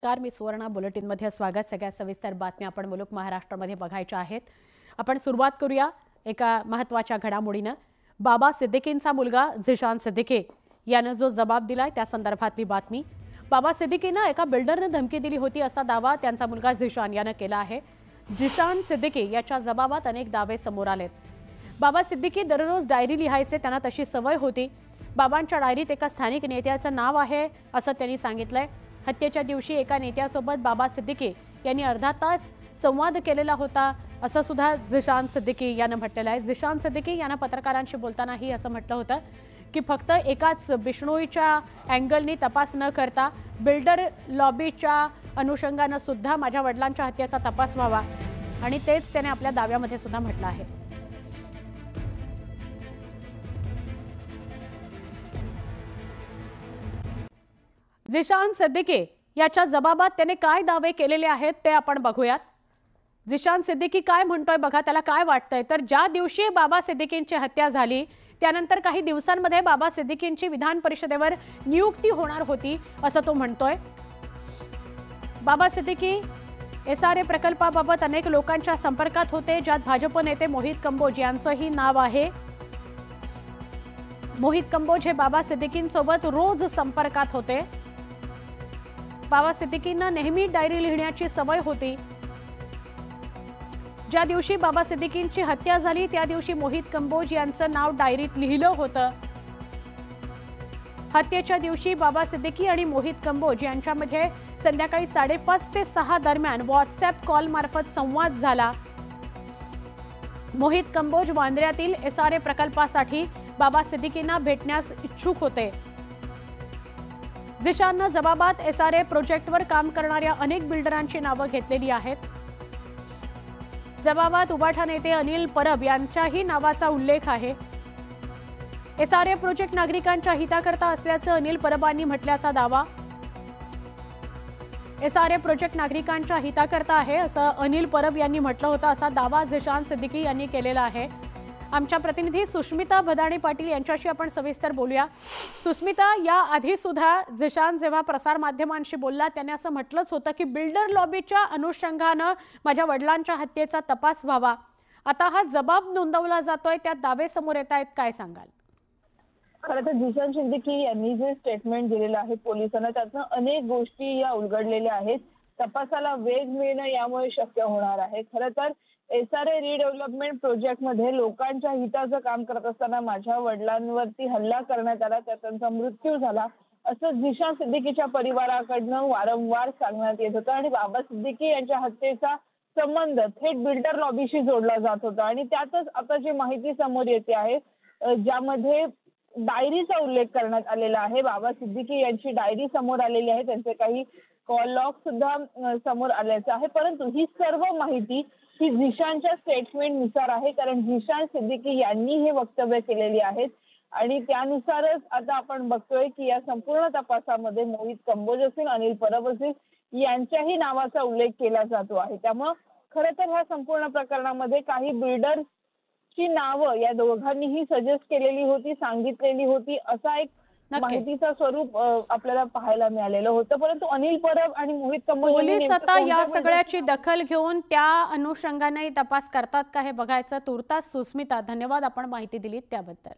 नमस्कार, मी सुवर्णा बुलेटिनमध्ये स्वागत। सगळ्या सविस्तर बातम्या आपण मुलुक महाराष्ट्रामध्ये बघायच्या आहेत। आपण सुरुवात करूया एका महत्त्वाच्या घडामोडीने। बाबा सिद्दीकींचा मुलगा झिशान सिद्दीकी याने जो जबाब दिलाय त्या संदर्भातली बातमी। बाबा सिद्दीकीने एका बिल्डरने धमकी दिली होती असा दावा त्यांचा मुलगा झिशान याने केला आहे। झिशान सिद्दीकी याच्या जबाबात अनेक दावे समोर आलेत। बाबा सिद्दीकी दररोज डायरी लिहायचे, त्यांना तशी सवय होती। बाबांच्या डायरीत एका स्थानिक नेत्याचं नाव आहे असं त्यांनी सांगितलंय। हत्येच्या दिवशी एका नेत्यासोबत बाबा सिद्दीकी यांनी अर्धा तास संवाद केलेला होता असं सुद्धा झिशान सिद्दीकी याने म्हटलेलं आहे। झिशान सिद्दीकी याने पत्रकारांशी बोलतानाही असं म्हटलं होतं की फक्त एकाच बिष्णोईच्या अँगलनी तपास न करता बिल्डर लॉबीच्या अनुषंगाने सुद्धा माझ्या वडिलांच्या हत्येचा तपास व्हावा, आणि तेच त्याने आपल्या दाव्यामध्ये सुद्धा म्हटलं आहे। झिशान सिद्दीकी याच्या जबाबात त्याने काय दावे केलेले आहेत ते आपण बघूयात। झिशान सिद्दीकी काय म्हणतोय बघा, त्याला काय वाटतंय। तर ज्या दिवशी बाबा सिद्दीकींची हत्या झाली त्यानंतर काही दिवसांमध्ये बाबा सिद्दीकींची विधान परिषदेवर नियुक्ती होणार होती असं तो म्हणतोय। बाबा सिद्दीकी SRA प्रकल्पाबाबत अनेक लोकांच्या संपर्कात होते, ज्यात भाजप नेते मोहित कंबोज यांचंही नाव आहे। मोहित कंबोज हे बाबा सिद्दीकींसोबत रोज संपर्कात होते। बाबा सिद्दीकींना नेहमी डायरी लिहिण्याची सवय होती। ज्या दिवशी बाबा सिद्दीकींची हत्या झाली त्या दिवशी मोहित कंबोज यांचं नाव डायरीत लिहिलं होतं। हत्येच्या दिवशी बाबा सिद्दीकी आणि मोहित कंबोज यांच्यामध्ये संध्याकाळी 5:30 ते 6 दरम्यान व्हॉट्सअप कॉल मार्फत संवाद झाला। मोहित कंबोज वांद्र्यातील SRA प्रकल्पासाठी बाबा सिद्दीकींना भेटण्यास इच्छुक होते। झिशानने जबाबात SRA प्रोजेक्टवर काम करणाऱ्या अनेक बिल्डरांची नावे घेतलेली आहेत। जबाबात उबाठा नेते अनिल परब यांच्याही नावाचा उल्लेख आहे। SRA प्रोजेक्ट नागरिकांच्या हिताकरता असल्याचं अनिल परबांनी म्हटल्याचा दावा। SRA प्रोजेक्ट नागरिकांच्या हिताकरता आहे असं अनिल परब यांनी म्हटलं होतं असा दावा झिशान सिद्दीकी यांनी केलेला आहे। आमच्या प्रतिनिधी सुष्मिता भदाणे पाटील यांच्याशी आपण सविस्तर बोलूया। सुष्मिता, या आधी सुद्धा झिशान जेव्हा प्रसार माध्यमांशी बोलला त्याने असं म्हटलंच होतं की बिल्डर लॉबीच्या अनुषंगाने माझ्या वडिलांच्या हत्येचा तपास व्हावा। आता हा जबाब नोंदवला जातोय, त्यात दावे समोर येत आहेत, काय सांगाल? खरं तर झिशान सिद्दीकी यांनी जे स्टेटमेंट दिलेलं आहे पोलिसांना त्यातनं अनेक गोष्टी या उलगडलेल्या आहेत। तपासाला वेग मिळणं यामुळे शक्य होणार आहे। खरं तर SRA रिडेव्हलपमेंट प्रोजेक्ट मध्ये लोकांच्या हिताचं काम करत असताना माझ्या वडिलांवरती हल्ला करण्यात आला, त्यात त्यांचा मृत्यू झाला असं झिशान सिद्दीकीच्या परिवाराकडनं वारंवार सांगण्यात येत होतं। आणि बाबा सिद्दीकी यांच्या हत्येचा संबंध थेट बिल्डर लॉबीशी जोडला जात होता। आणि त्यातच आता जी माहिती समोर येते आहे ज्यामध्ये डायरीचा उल्लेख करण्यात आलेला आहे। बाबा सिद्दीकी यांची डायरी समोर आलेली आहे, त्यांचे काही कॉल लॉग सुद्धा समोर आल्याचं आहे। परंतु ही सर्व माहिती ही झिशानच्या स्टेटमेंटनुसार आहे, कारण झिशान सिद्दीकी यांनी हे वक्तव्य केलेली आहेत। आणि त्यानुसारच आता आपण बघतोय की या संपूर्ण तपासामध्ये मोहित कंबोज असेल, अनिल परब असेल यांच्याही नावाचा उल्लेख केला जातो आहे। त्यामुळे खरं तर ह्या संपूर्ण प्रकरणामध्ये काही बिल्डरची नावं या दोघांनीही सजेस्ट केलेली होती, सांगितलेली होती असा एक माहितीचं स्वरूप आपल्याला पाहायला मिळालेलं होतं। परंतु अनिल परब आणि मोहित कंबोज पोलीस आता या सगळ्याची दखल घेऊन त्या अनुषंगाने तपास करतात का हे बघायचं। तुर्तास सुस्मिता, धन्यवाद आपण माहिती दिलीत त्याबद्दल।